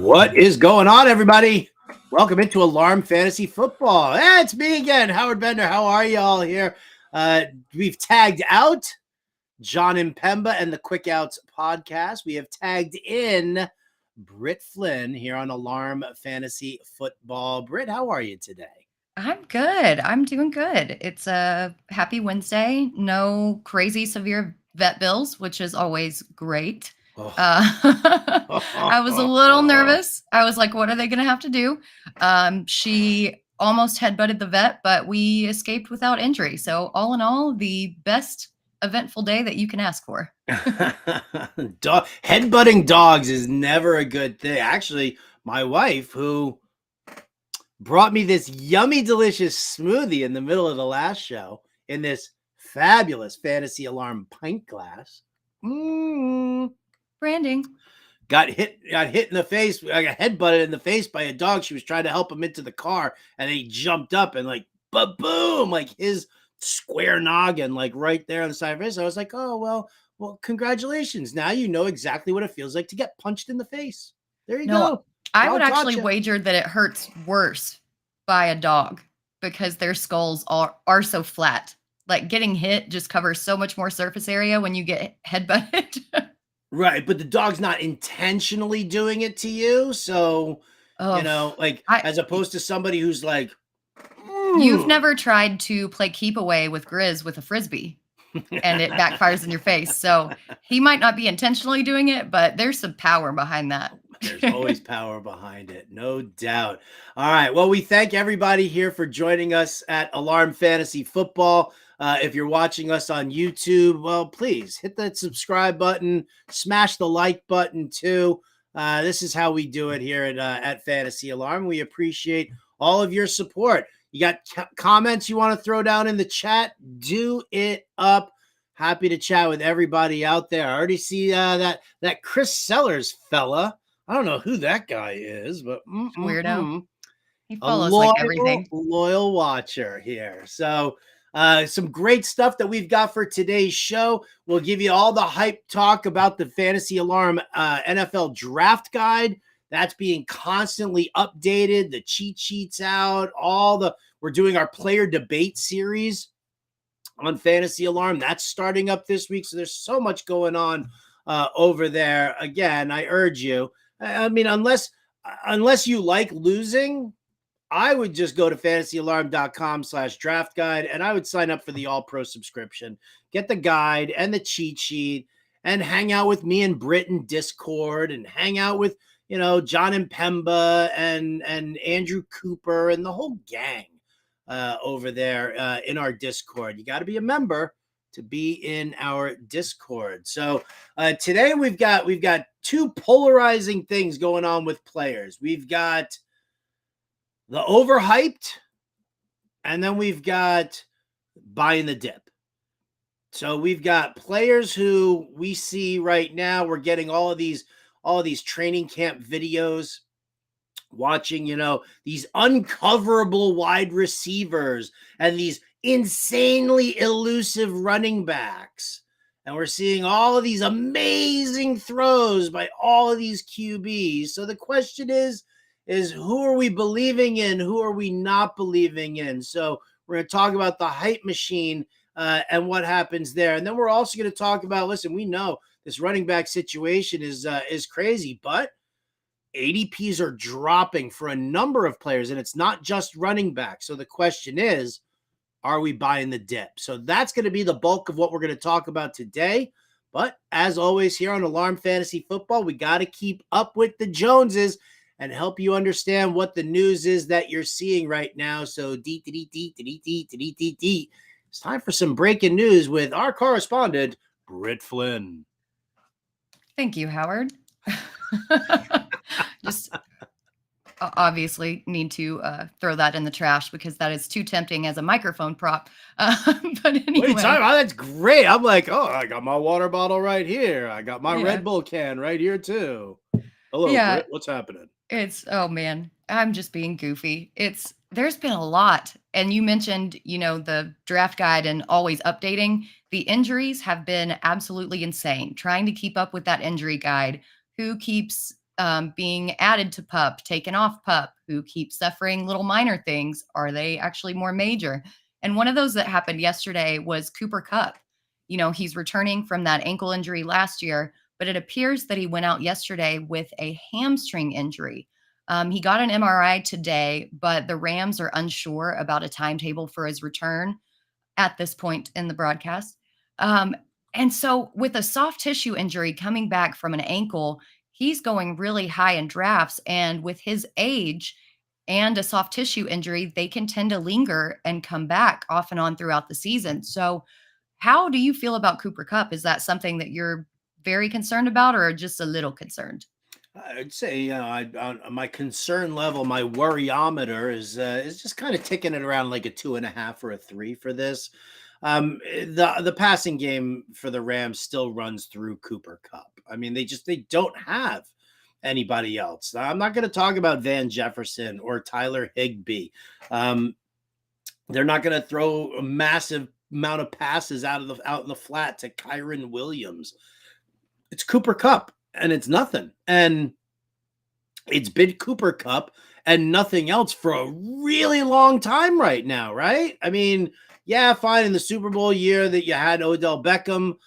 What is going on, everybody? Welcome into Alarm Fantasy Football. Hey, it's me again, Howard Bender. How are y'all here? We've tagged out John and Pemba and the Quick Outs podcast. We have tagged in Britt Flinn here on Alarm Fantasy Football. Britt, how are you today? I'm good. I'm doing good. It's a happy Wednesday. No crazy severe vet bills, which is always great. Oh. I was a little nervous. I was like, what are they going to have to do? She almost headbutted the vet, but we escaped without injury. So all in all, the best eventful day that you can ask for. Headbutting dogs is never a good thing. Actually, my wife, who brought me this yummy, delicious smoothie in the middle of the last show in this fabulous Fantasy Alarm pint glass. Branding. Got hit in the face. I got headbutted in the face by a dog. She was trying to help him into the car, and he jumped up and like, boom, like his square noggin, like right there on the side of his. I was like, oh, well, congratulations. Now you know exactly what it feels like to get punched in the face. There you go. I would actually wager that it hurts worse by a dog because their skulls are so flat. Like getting hit just covers so much more surface area when you get headbutted. Right, but the dog's not intentionally doing it to you. So, as opposed to somebody who's like, You've never tried to play keep away with Grizz with a Frisbee and it backfires in your face. So he might not be intentionally doing it, but there's some power behind that. There's always power behind it, no doubt. All right, well, we thank everybody here for joining us at Alarm Fantasy Football. If you're watching us on YouTube, well, please hit that subscribe button, smash the like button too. This is how we do it here at Fantasy Alarm. We appreciate all of your support. You got comments you want to throw down in the chat? Do it up. Happy to chat with everybody out there. I already see that Chris Sellers fella. I don't know who that guy is, but weirdo. He follows like everything. Loyal watcher here. So some great stuff that we've got for today's show. We'll give you all the hype talk about the Fantasy Alarm NFL Draft Guide. That's being constantly updated. The cheat sheets out. We're doing our player debate series on Fantasy Alarm. That's starting up this week. So there's so much going on over there. Again, I urge you. I mean, unless you like losing, I would just go to fantasyalarm.com/draft guide and I would sign up for the All Pro subscription. Get the guide and the cheat sheet and hang out with me and Britt in Discord and hang out with, John and Pemba and Andrew Cooper and the whole gang over there in our Discord. You got to be a member to be in our Discord. So today we've got two polarizing things going on with players. We've got the overhyped, and then we've got buying the dip. So we've got players who we see right now. We're getting all of these training camp videos, watching, these uncoverable wide receivers and these insanely elusive running backs. And we're seeing all of these amazing throws by all of these QBs. So the question is who are we believing in? Who are we not believing in? So we're going to talk about the hype machine and what happens there. And then we're also going to talk about, listen, we know this running back situation is crazy, but ADPs are dropping for a number of players, and it's not just running back. So the question is, are we buying the dip? So that's going to be the bulk of what we're going to talk about today. But as always, here on Alarm Fantasy Football, we got to keep up with the Joneses and help you understand what the news is that you're seeing right now. So it's time for some breaking news with our correspondent, Britt Flinn. Thank you, Howard. Just obviously need to throw that in the trash because that is too tempting as a microphone prop. But anyway. That's great. I'm like, I got my water bottle right here. I got my Red Bull can right here too. Hello, Britt. What's happening? Oh man, I'm just being goofy. There's been a lot. And you mentioned, the draft guide and always updating. The injuries have been absolutely insane. Trying to keep up with that injury guide. Who keeps being added to PUP, taken off PUP, who keeps suffering little minor things. Are they actually more major? And one of those that happened yesterday was Cooper Kupp. He's returning from that ankle injury last year, but it appears that he went out yesterday with a hamstring injury. He got an MRI today, but the Rams are unsure about a timetable for his return at this point in the broadcast. And so, with a soft tissue injury coming back from an ankle, he's going really high in drafts. And with his age and a soft tissue injury, they can tend to linger and come back off and on throughout the season. So, how do you feel about Cooper Kupp? Is that something that you're very concerned about or just a little concerned? I'd say, on my concern level, my worryometer is just kind of ticking it around like a 2.5 or a 3 for this. The passing game for the Rams still runs through Cooper Kupp. I mean, they don't have anybody else. I'm not going to talk about Van Jefferson or Tyler Higbee. They're not going to throw a massive amount of passes out in the flat to Kyron Williams. It's Cooper Kupp, and it's nothing. And it's been Cooper Kupp and nothing else for a really long time right now, right? I mean, yeah, fine, in the Super Bowl year that you had Odell Beckham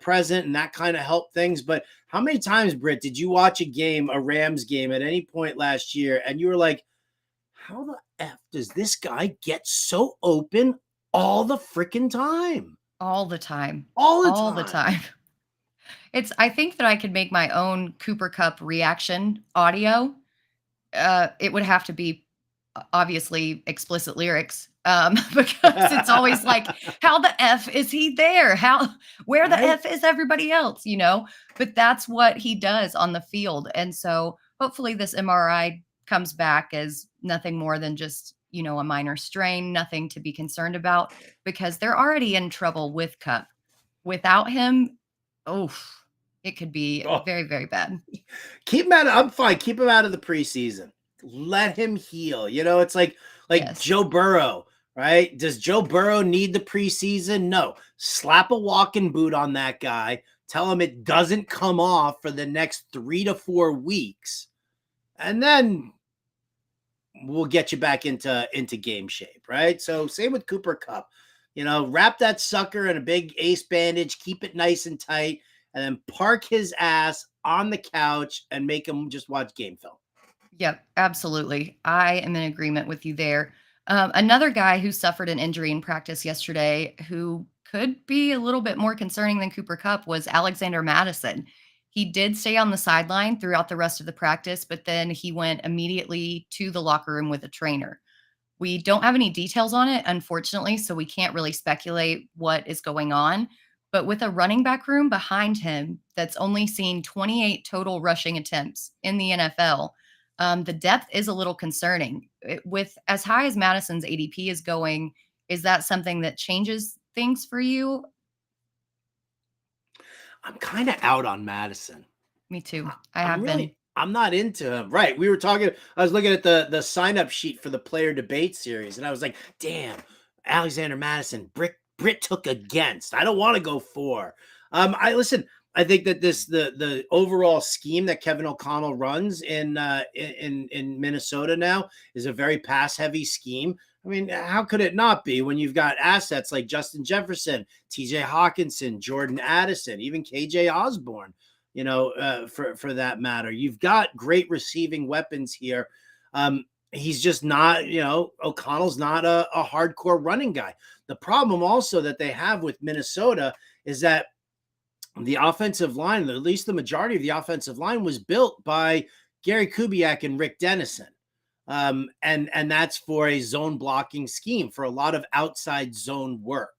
present, and that kind of helped things. But how many times, Britt, did you watch a Rams game at any point last year, and you were like, how the F does this guy get so open all the freaking time? All the time. All the All time. the time. I think that I could make my own Cooper Kupp reaction audio. It would have to be obviously explicit lyrics, because it's always like, how the F is he there? Where the Right? F is everybody else, But that's what he does on the field. And so hopefully this MRI comes back as nothing more than just, a minor strain, nothing to be concerned about, because they're already in trouble with Kupp. Without him, it could be Oh, very, very bad. keep him out. I'm fine. Keep him out of the preseason. Let him heal. It's like Yes. Joe Burrow, right? Does Joe Burrow need the preseason? No. Slap a walking boot on that guy. Tell him it doesn't come off for the next 3 to 4 weeks, and then we'll get you back into game shape, right? So same with Cooper Kupp. Wrap that sucker in a big ace bandage, keep it nice and tight, and then park his ass on the couch and make him just watch game film. Yep, absolutely. I am in agreement with you there. Another guy who suffered an injury in practice yesterday, who could be a little bit more concerning than Cooper Kupp, was Alexander Mattison. He did stay on the sideline throughout the rest of the practice, but then he went immediately to the locker room with a trainer. We don't have any details on it, unfortunately, so we can't really speculate what is going on. But with a running back room behind him that's only seen 28 total rushing attempts in the NFL, the depth is a little concerning. With as high as Madison's ADP is going, is that something that changes things for you? I'm kind of out on Madison. Me too. I have been. I'm not into him. Right. I was looking at the sign-up sheet for the player debate series, and I was like, damn, Alexander Madison, Britt took against. I don't want to go for. I think that the overall scheme that Kevin O'Connell runs in Minnesota now is a very pass-heavy scheme. I mean, how could it not be when you've got assets like Justin Jefferson, TJ Hawkinson, Jordan Addison, even KJ Osborne, for that matter? You've got great receiving weapons here. He's just not, O'Connell's not a hardcore running guy. The problem also that they have with Minnesota is that the offensive line, at least the majority of the offensive line, was built by Gary Kubiak and Rick Dennison. And that's for a zone blocking scheme, for a lot of outside zone work.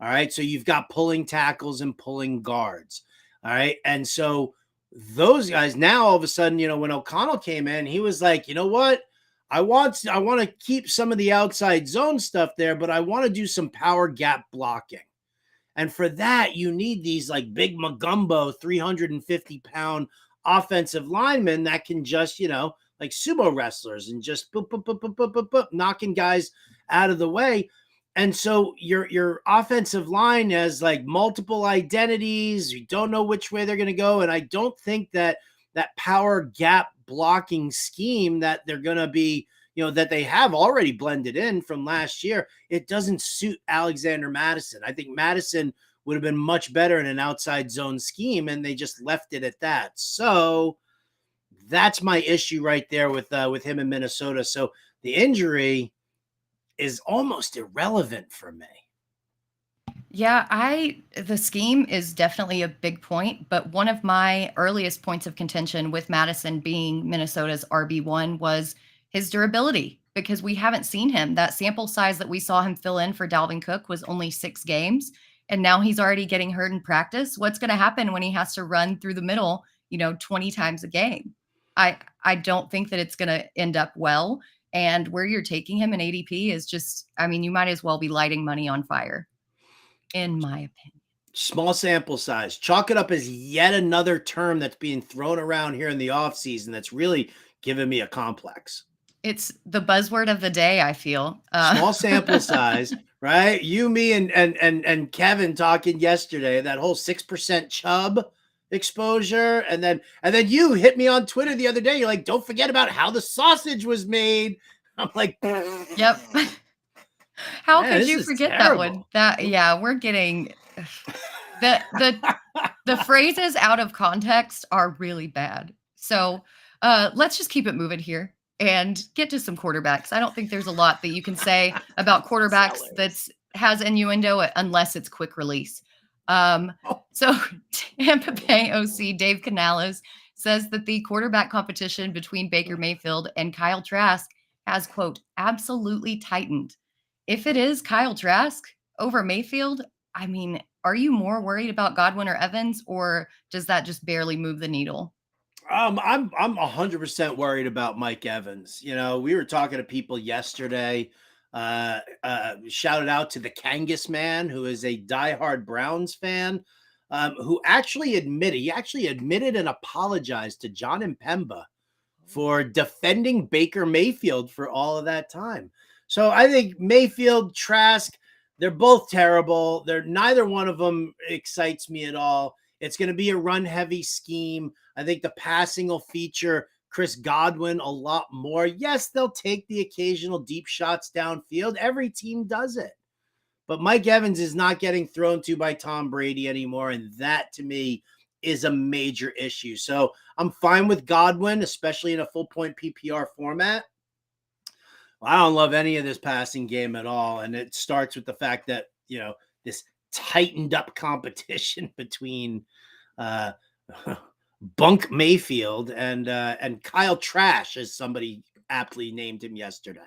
All right. So you've got pulling tackles and pulling guards. All right. And so those guys now, all of a sudden, when O'Connell came in, he was like, you know what? I want to keep some of the outside zone stuff there, but I want to do some power gap blocking. And for that, you need these like big Magumbo 350-pound offensive linemen that can just, like sumo wrestlers, and just boop, boop, boop, boop, boop, boop, boop, knocking guys out of the way. And so your offensive line has like multiple identities. You don't know which way they're going to go. And I don't think that that power gap blocking scheme that they're going to be, that they have already blended in from last year, it doesn't suit Alexander Mattison. I think Mattison would have been much better in an outside zone scheme, and they just left it at that. So that's my issue right there with him in Minnesota. So the injury is almost irrelevant for me. Yeah, the scheme is definitely a big point, but one of my earliest points of contention with Mattison being Minnesota's RB1 was his durability, because we haven't seen him. That sample size that we saw him fill in for Dalvin Cook was only 6 games, and now he's already getting hurt in practice. What's going to happen when he has to run through the middle, 20 times a game? I don't think that it's going to end up well, and where you're taking him in ADP is just, you might as well be lighting money on fire, in my opinion. Small sample size. Chalk it up as yet another term that's being thrown around here in the offseason that's really giving me a complex. It's the buzzword of the day, I feel. Small sample size, right? You, me, and Kevin talking yesterday, that whole 6% Chubb exposure. And then you hit me on Twitter the other day. You're like, don't forget about how the sausage was made. I'm like, yep. How could you forget terrible. that one? We're getting the phrases out of context are really bad. So let's just keep it moving here and get to some quarterbacks. I don't think there's a lot that you can say about quarterbacks that has innuendo unless it's quick release. So Tampa Bay OC Dave Canales says that the quarterback competition between Baker Mayfield and Kyle Trask has, quote, absolutely tightened. If it is Kyle Trask over Mayfield, are you more worried about Godwin or Evans, or does that just barely move the needle? I'm 100% worried about Mike Evans. We were talking to people yesterday. Shouted out to the Kangas man, who is a diehard Browns fan, who actually admitted and apologized to John Mpemba for defending Baker Mayfield for all of that time. So I think Mayfield, Trask, they're both terrible. Neither one of them excites me at all. It's going to be a run-heavy scheme. I think the passing will feature Chris Godwin a lot more. Yes, they'll take the occasional deep shots downfield. Every team does it. But Mike Evans is not getting thrown to by Tom Brady anymore, and that, to me, is a major issue. So I'm fine with Godwin, especially in a full-point PPR format. I don't love any of this passing game at all, and it starts with the fact that, this tightened up competition between Bunk Mayfield and Kyle Trash, as somebody aptly named him yesterday.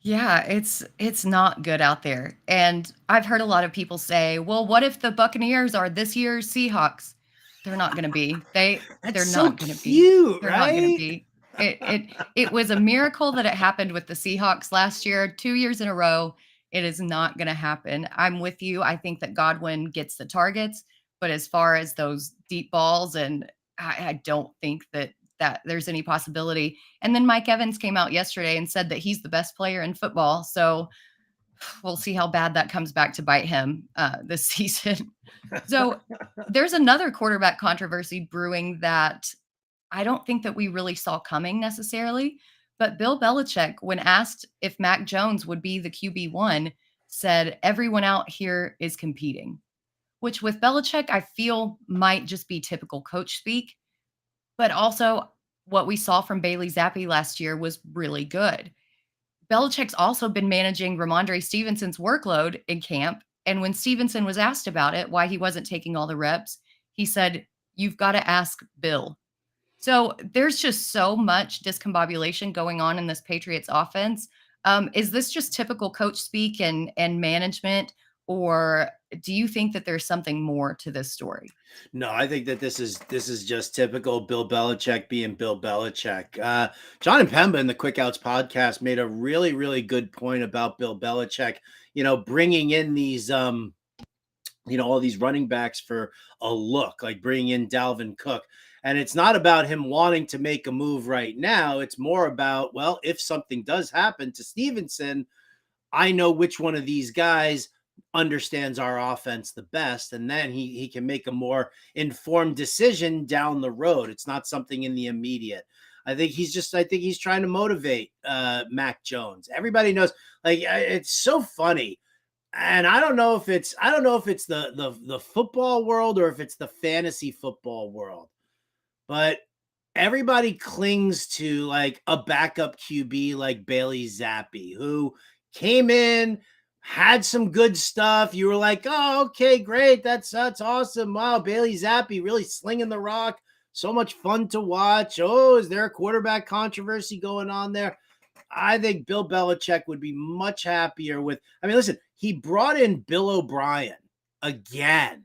Yeah, it's not good out there. And I've heard a lot of people say, well, what if the Buccaneers are this year's Seahawks? They're not going to be. They're not going to be. They're not going to be. It was a miracle that it happened with the Seahawks last year, 2 years in a row. It is not going to happen. I'm with you. I think that Godwin gets the targets, but as far as those deep balls, and I don't think that there's any possibility. And then Mike Evans came out yesterday and said that he's the best player in football. So we'll see how bad that comes back to bite him this season. So there's another quarterback controversy brewing that I don't think that we really saw coming necessarily. But Bill Belichick, when asked if Mac Jones would be the QB1, said everyone out here is competing, which with Belichick, I feel might just be typical coach speak. But also what we saw from Bailey Zappi last year was really good. Belichick's also been managing Ramondre Stevenson's workload in camp. And when Stevenson was asked about it, why he wasn't taking all the reps, he said, you've got to ask Bill. So there's just so much discombobulation going on in this Patriots offense. Is this just typical coach speak and management, or do you think that there's something more to this story? No, I think that this is just typical Bill Belichick being Bill Belichick. John Mpemba in the Quick Outs podcast made a really, really good point about Bill Belichick, bringing in these, all these running backs for a look, like bringing in Dalvin Cook. And it's not about him wanting to make a move right now. It's more about, well, if something does happen to Stevenson, I know which one of these guys understands our offense the best, and then he can make a more informed decision down the road. It's not something in the immediate. I think he's trying to motivate Mac Jones. Everybody knows, like, it's so funny. And I don't know if it's the football world or if it's the fantasy football world, but everybody clings to like a backup QB like Bailey Zappi, who came in, had some good stuff. You were like, oh, okay, great. That's awesome. Wow, Bailey Zappi really slinging the rock. So much fun to watch. Oh, is there a quarterback controversy going on there? I think Bill Belichick would be much happier with. I mean, listen, he brought in Bill O'Brien again,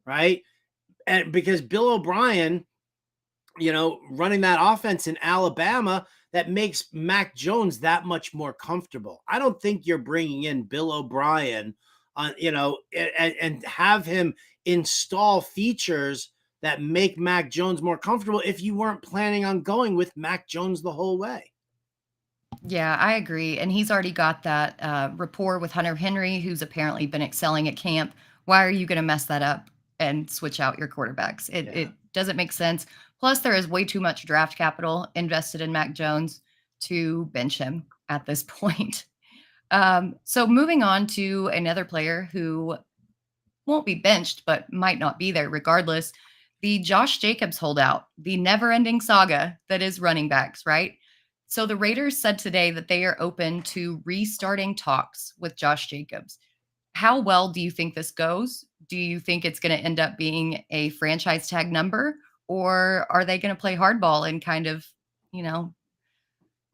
right? And because Bill O'Brien, running that offense in Alabama, that makes Mac Jones that much more comfortable. I don't think you're bringing in Bill O'Brien and have him install features that make Mac Jones more comfortable if you weren't planning on going with Mac Jones the whole way. Yeah, I agree. And he's already got that rapport with Hunter Henry, who's apparently been excelling at camp. Why are you going to mess that up and switch out your quarterbacks? It doesn't make sense. Plus, there is way too much draft capital invested in Mac Jones to bench him at this point. So moving on to another player who won't be benched, but might not be there regardless. The Josh Jacobs holdout, the never ending saga that is running backs, right? So the Raiders said today that they are open to restarting talks with Josh Jacobs. How well do you think this goes? Do you think it's going to end up being a franchise tag number, or are they going to play hardball and kind of,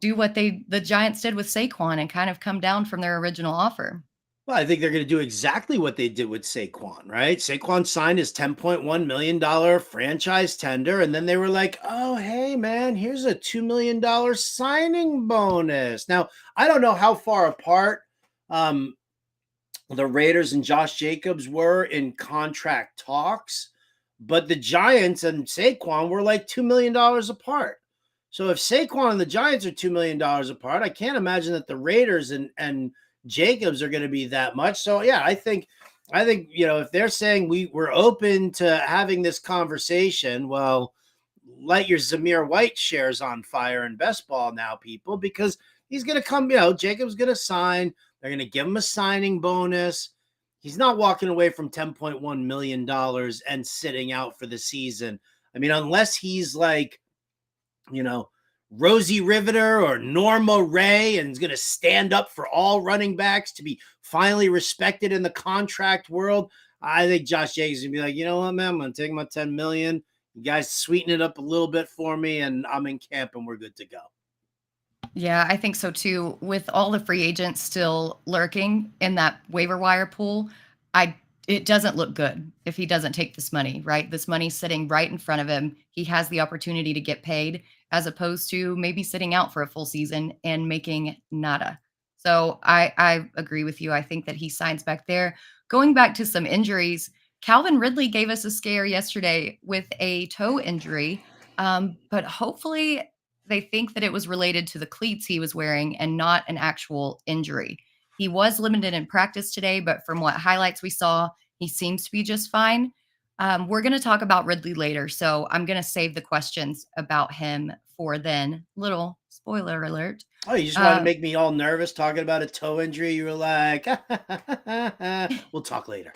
do what the Giants did with Saquon and kind of come down from their original offer? Well, I think they're going to do exactly what they did with Saquon, right? Saquon signed his $10.1 million franchise tender, and then they were like, oh, hey, man, here's a $2 million signing bonus. Now, I don't know how far apart the Raiders and Josh Jacobs were in contract talks, but the Giants and Saquon were like $2 million apart. So if Saquon and the Giants are $2 million apart, I can't imagine that the Raiders and Jacobs are going to be that much. So yeah, I think if they're saying we're open to having this conversation, well, light your Zamir White shares on fire in best ball now, people, because he's going to come. Jacobs going to sign. They're going to give him a signing bonus. He's not walking away from $10.1 million and sitting out for the season. I mean, unless he's like, Rosie Riveter or Norma Ray and is going to stand up for all running backs to be finally respected in the contract world. I think Josh Jacobs is going to be like, you know what, man, I'm going to take my $10 million. You guys sweeten it up a little bit for me, and I'm in camp and we're good to go. Yeah, I think so too. With all the free agents still lurking in that waiver wire pool, it doesn't look good if he doesn't take this money, right? This money's sitting right in front of him. He has the opportunity to get paid as opposed to maybe sitting out for a full season and making nada. So I agree with you. I think that he signs back there. Going back to some injuries, Calvin Ridley gave us a scare yesterday with a toe injury, but hopefully they think that it was related to the cleats he was wearing and not an actual injury. He was limited in practice today, but from what highlights we saw, he seems to be just fine. We're going to talk about Ridley later, so I'm going to save the questions about him for then. Little spoiler alert. Oh, you just want to make me all nervous talking about a toe injury? You were like, we'll talk later.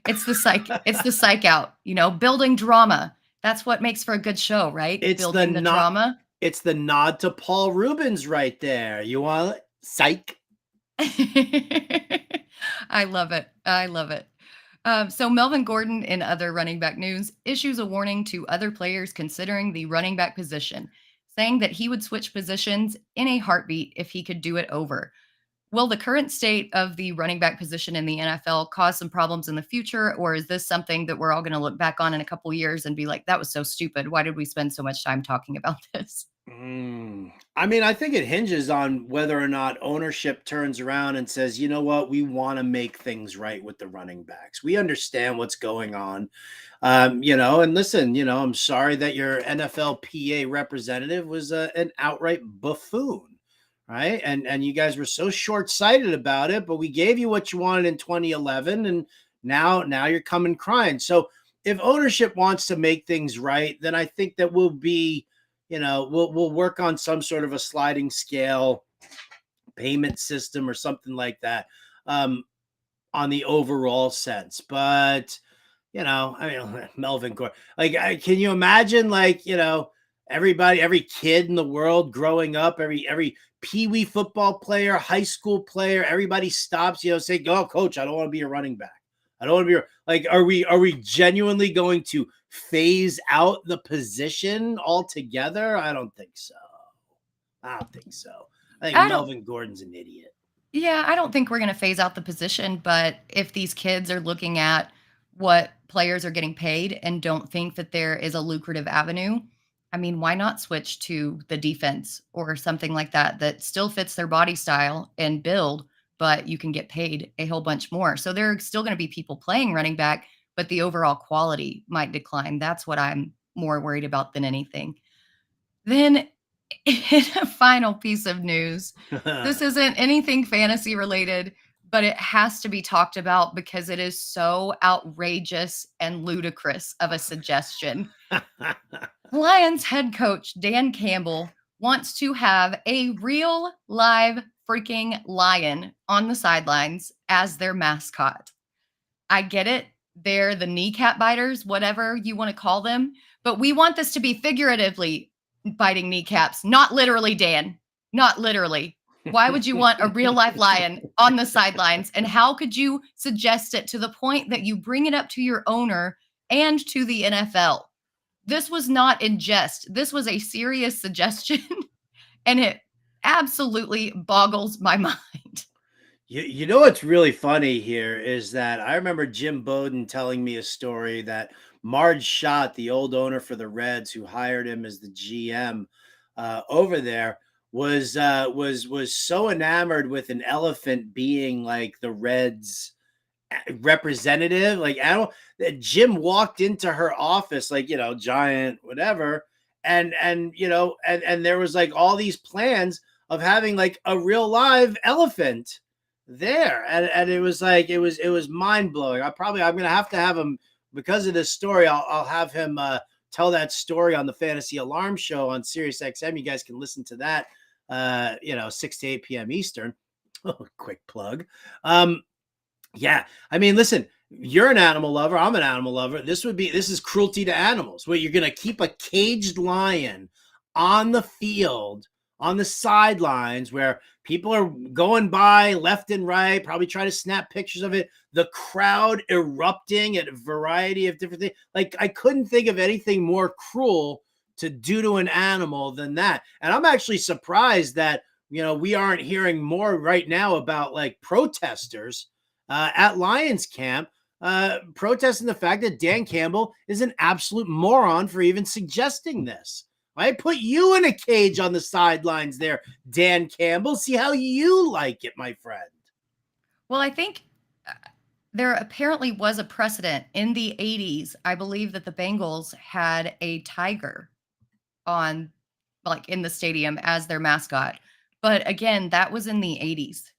It's the psych out, building drama. That's what makes for a good show, right? It's building the drama. It's the nod to Paul Rubens right there. You want psych? I love it. I love it. So Melvin Gordon, in other running back news, issues a warning to other players considering the running back position, saying that he would switch positions in a heartbeat if he could do it over. Will the current state of the running back position in the NFL cause some problems in the future, or is this something that we're all going to look back on in a couple of years and be like, that was so stupid? Why did we spend so much time talking about this? I mean, I think it hinges on whether or not ownership turns around and says, you know what, we want to make things right with the running backs. We understand what's going on. And listen, I'm sorry that your NFLPA representative was an outright buffoon, right? And you guys were so short-sighted about it, but we gave you what you wanted in 2011, and now you're coming crying. So if ownership wants to make things right, then I think that we'll work on some sort of a sliding scale payment system or something like that, on the overall sense. But I mean, Melvin Gordon. Like, can you imagine, like, everybody, every kid in the world growing up, every pee-wee football player, high school player, everybody stops, saying, "Oh, coach, I don't want to be a running back. I don't want to be like." Are we genuinely going to phase out the position altogether? I don't think so. I don't think so. I think I don't Melvin Gordon's an idiot. Yeah, I don't think we're going to phase out the position, but if these kids are looking at what players are getting paid and don't think that there is a lucrative avenue, I mean, why not switch to the defense or something like that that still fits their body style and build, but you can get paid a whole bunch more. So there are still going to be people playing running back, but the overall quality might decline. That's what I'm more worried about than anything. Then, in a final piece of news, this isn't anything fantasy related, but it has to be talked about because it is so outrageous and ludicrous of a suggestion. Lions head coach Dan Campbell wants to have a real live freaking lion on the sidelines as their mascot. I get it. They're the kneecap biters, whatever you want to call them. But we want this to be figuratively biting kneecaps, not literally, Dan. Not literally. Why would you want a real life lion on the sidelines? And how could you suggest it to the point that you bring it up to your owner and to the NFL? This was not in jest. This was a serious suggestion. And it absolutely boggles my mind. You know what's really funny here is that I remember Jim Bowden telling me a story that Marge Schott, the old owner for the Reds, who hired him as the GM over there, was so enamored with an elephant being like the Reds representative, like animal, that Jim walked into her office, like, giant, whatever, and there was like all these plans of having like a real live elephant there, and it was like it was mind-blowing. I'm gonna have to have him, because of this story. I'll have him tell that story on the Fantasy Alarm Show on Sirius XM. You guys can listen to that 6 to 8 p.m. Eastern. Quick plug. Yeah, I mean, listen, you're an animal lover, I'm an animal lover. This is cruelty to animals, where you're gonna keep a caged lion on the field, on the sidelines, where people are going by left and right, probably try to snap pictures of it. The crowd erupting at a variety of different things. Like, I couldn't think of anything more cruel to do to an animal than that. And I'm actually surprised that, we aren't hearing more right now about like protesters at Lions camp protesting the fact that Dan Campbell is an absolute moron for even suggesting this. I put you in a cage on the sidelines there, Dan Campbell. See how you like it, my friend. Well, I think there apparently was a precedent in the 80s. I believe that the Bengals had a tiger on, like, in the stadium as their mascot. But again, that was in the 80s.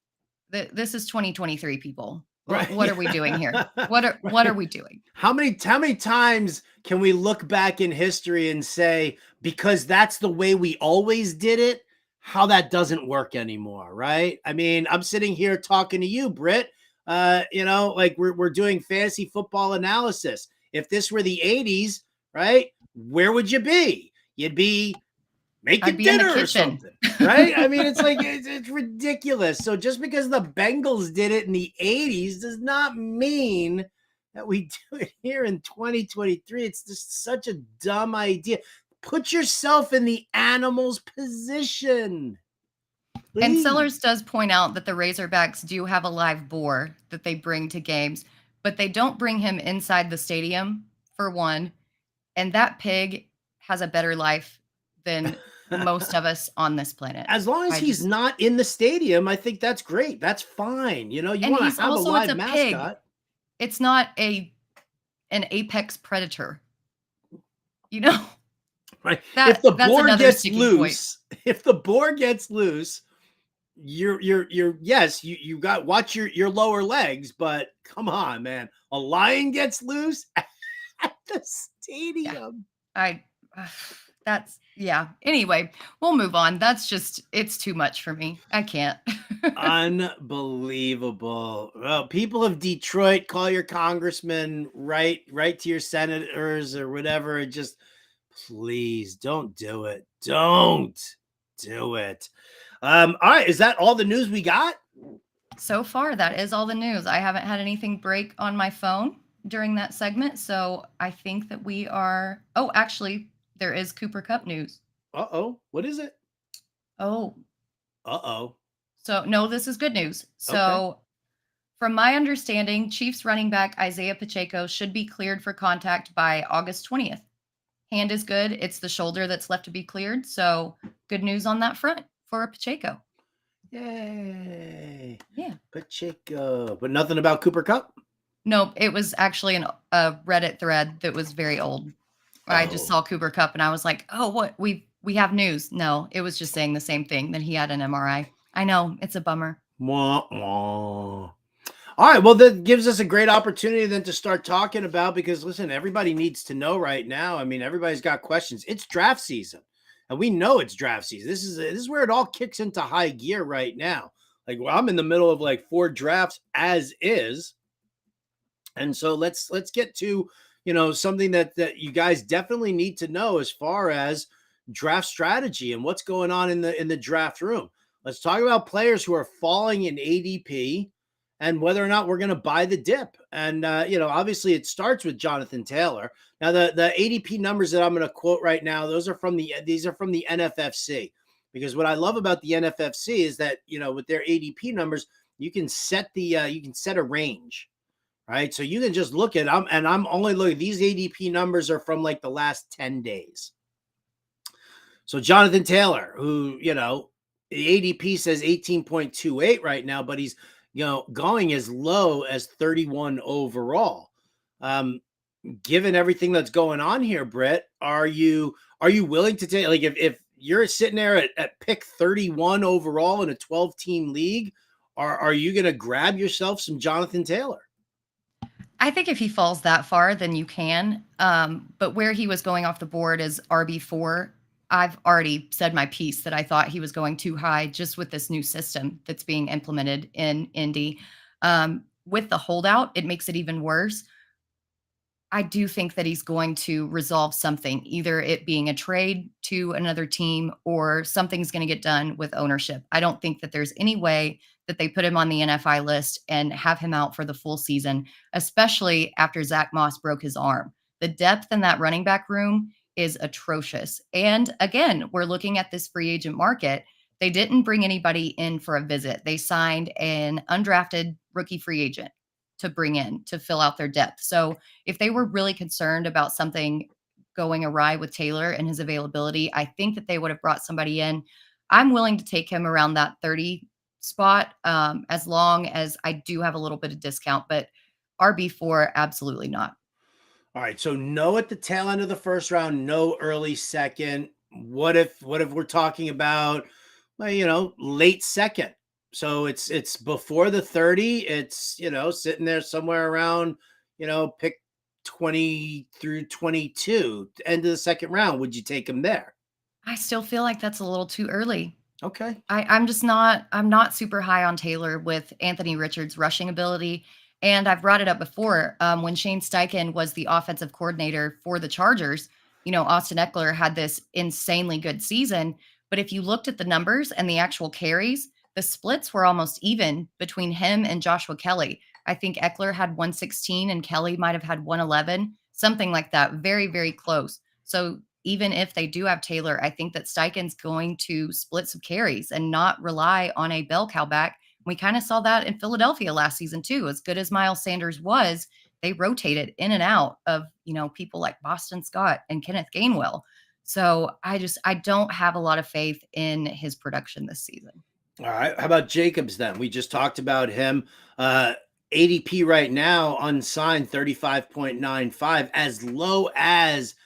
This is 2023, people. Right. What are we doing here? What are we doing? How many times can we look back in history and say, because that's the way we always did it, how that doesn't work anymore, right? I mean, I'm sitting here talking to you, Britt. Like we're doing fantasy football analysis. If this were the 80s, right, where would you be? You'd be making dinner or something, right? I mean, it's like it's ridiculous. So just because the Bengals did it in the 80s does not mean that we do it here in 2023. It's just such a dumb idea. Put yourself in the animal's position. Please. And Sellers does point out that the Razorbacks do have a live boar that they bring to games, but they don't bring him inside the stadium, for one. And that pig has a better life than most of us on this planet. As long as he's not in the stadium, I think that's great. That's fine. You want to have a live mascot. Pig. It's not an apex predator. Right. If the boar gets loose, yes, you got watch your lower legs, but come on, man. A lion gets loose at the Yeah. stadium. That's yeah. Anyway, we'll move on. It's too much for me. I can't. Unbelievable. Well, people of Detroit, call your congressman, write to your senators or whatever, and just please don't do it. Don't do it. All right, is that all the news we got? So far, that is all the news. I haven't had anything break on my phone during that segment, so I think that we are. Oh, actually, there is Cooper Cup news. Uh-oh. What is it? Oh. Uh-oh. So, no, this is good news. So, Okay. from my understanding, Chiefs running back Isaiah Pacheco should be cleared for contact by August 20th. Hand is good. It's the shoulder that's left to be cleared. So, good news on that front for Pacheco. Yay. Yeah. Pacheco. But nothing about Cooper Cup? Nope. It was actually a Reddit thread that was very old. I just saw Cooper Cup and I was like, oh, what? We have news. No, it was just saying the same thing, that he had an MRI. I know. It's a bummer. Wah, wah. All right, well, that gives us a great opportunity then to start talking about, because listen, everybody needs to know right now. I mean, everybody's got questions. It's draft season, and we know it's draft season. This is where it all kicks into high gear right now. Like, well, I'm in the middle of like 4 drafts as is, and so let's get to something that you guys definitely need to know as far as draft strategy and what's going on in the draft room. Let's talk about players who are falling in ADP and whether or not we're going to buy the dip. And, obviously it starts with Jonathan Taylor. Now, the ADP numbers that I'm going to quote right now, these are from the NFFC, because what I love about the NFFC is that, with their ADP numbers, you can set a range, right? So you can just look at them, and I'm only looking, these ADP numbers are from like the last 10 days. So Jonathan Taylor, who, the ADP says 18.28 right now, but he's, going as low as 31 overall. Given everything that's going on here, Britt, are you willing to take, like, if you're sitting there at pick 31 overall in a 12-team league, are you going to grab yourself some Jonathan Taylor? I think if he falls that far, then you can. But where he was going off the board is RB4. I've already said my piece that I thought he was going too high just with this new system that's being implemented in Indy. With the holdout, it makes it even worse. I do think that he's going to resolve something, either it being a trade to another team or something's going to get done with ownership. I don't think that there's any way that they put him on the NFI list and have him out for the full season, especially after Zach Moss broke his arm. The depth in that running back room is atrocious. And again, we're looking at this free agent market. They didn't bring anybody in for a visit. They signed an undrafted rookie free agent to bring in to fill out their depth. So if they were really concerned about something going awry with Taylor and his availability, I think that they would have brought somebody in. I'm willing to take him around that 30 spot, as long as I do have a little bit of discount, but RB4, absolutely not. All right, so no at the tail end of the first round, no early second. What if we're talking about, well, late second? So it's before the 30. It's, sitting there somewhere around, pick 20 through 22, end of the second round. Would you take him there? I still feel like that's a little too early. Okay. I'm not super high on Taylor with Anthony Richards' rushing ability. And I've brought it up before. When Shane Steichen was the offensive coordinator for the Chargers, Austin Eckler had this insanely good season. But if you looked at the numbers and the actual carries, the splits were almost even between him and Joshua Kelly. I think Eckler had 116 and Kelly might have had 111, something like that. Very, very close. So even if they do have Taylor, I think that Steichen's going to split some carries and not rely on a bell cow back. We kind of saw that in Philadelphia last season too. As good as Miles Sanders was, they rotated in and out of, people like Boston Scott and Kenneth Gainwell. So I don't have a lot of faith in his production this season. All right. How about Jacobs then? We just talked about him. ADP right now, unsigned 35.95, as low as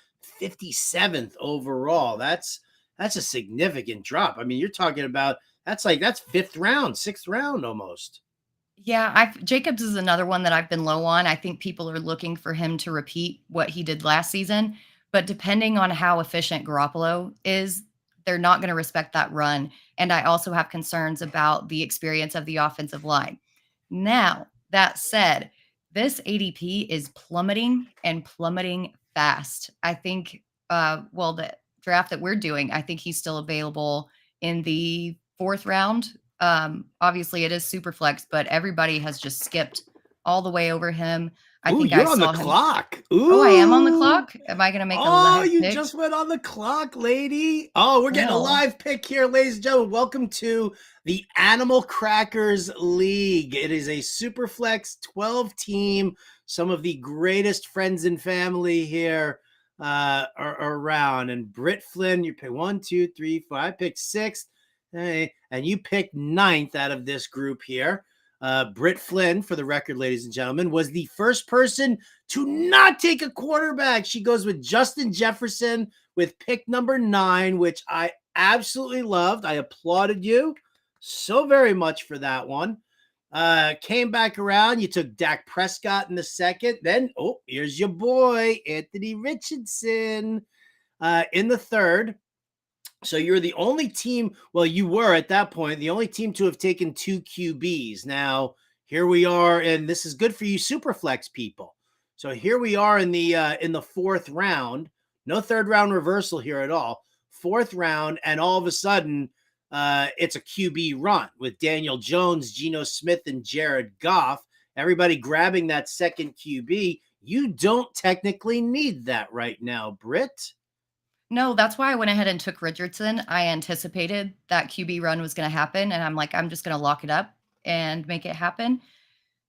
57th overall. That's a significant drop. I mean, you're talking about That's fifth round, sixth round almost. Yeah, Jacobs is another one that I've been low on. I think people are looking for him to repeat what he did last season, but depending on how efficient Garoppolo is, they're not going to respect that run. And I also have concerns about the experience of the offensive line. Now, that said, this ADP is plummeting and plummeting fast. I think, the draft that we're doing, I think he's still available in the fourth round. Obviously, it is super flex, but everybody has just skipped all the way over him. I Ooh, think I you're on the saw him. clock. Oh, I am on the Ooh. clock. Am I going to make a Oh, live you pick? just went on the clock, lady. Oh, we're getting a Well, live pick here, ladies and gentlemen. Welcome to the Animal Crackers League. It is a super flex 12 team. Some of the greatest friends and family here are around. And Britt, Flynn, you pick 1, 2, 3, 4. I picked sixth. Hey, and you picked ninth out of this group here. Britt Flynn, for the record, ladies and gentlemen, was the first person to not take a quarterback. She goes with Justin Jefferson with pick number 9, which I absolutely loved. I applauded you so very much for that one. Came back around. You took Dak Prescott in the second. Then, here's your boy, Anthony Richardson, in the third. So you're the only team, well, you were at that point, the only team to have taken 2 QBs. Now, here we are, and this is good for you Superflex people. So here we are in the fourth round. No third round reversal here at all. Fourth round, and all of a sudden, it's a QB run with Daniel Jones, Geno Smith, and Jared Goff. Everybody grabbing that second QB. You don't technically need that right now, Britt. no, that's why I went ahead and took Richardson. I anticipated that QB run was going to happen, and I'm like, I'm just going to lock it up and make it happen.